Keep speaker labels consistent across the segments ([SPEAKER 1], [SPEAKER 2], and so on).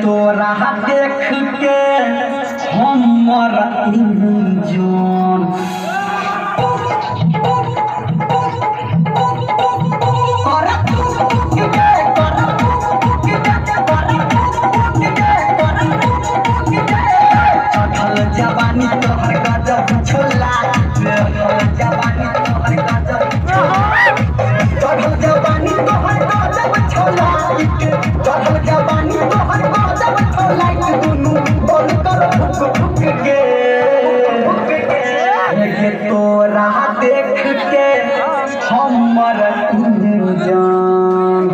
[SPEAKER 1] तोरा देख के हमर इंजन जवानी तोहर गजब छोला जवानी तोहर गजब चढ़ल जवानी तोहर गजब छोला चढ़ल जवानी तोहर गजब छोला दुनू बोल कर फुक फुक के तोरा देख के हमर जान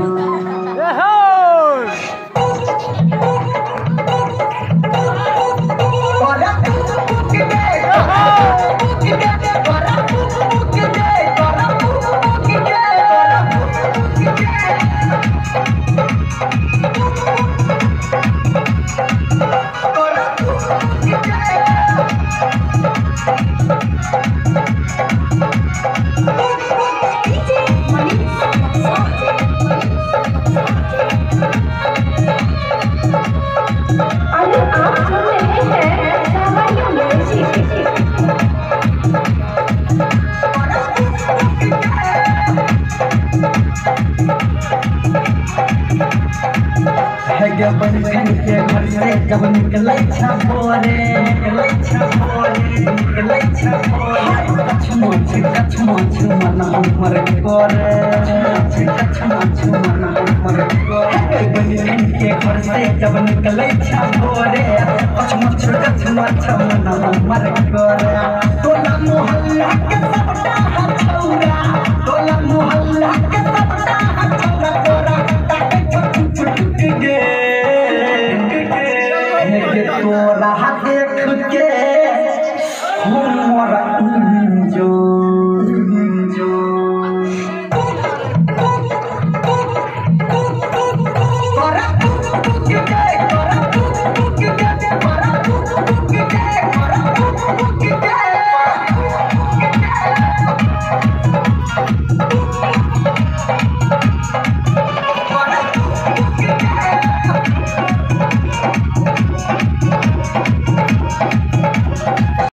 [SPEAKER 1] बन के घर से जब निकलै छपोरे कछ माछ मन हमर करे बन के घर से जब निकलै छपोरे कछ माछ मन हमर करे टोला मोहल्ला के सबटा छौरा टोला मोहल्ला के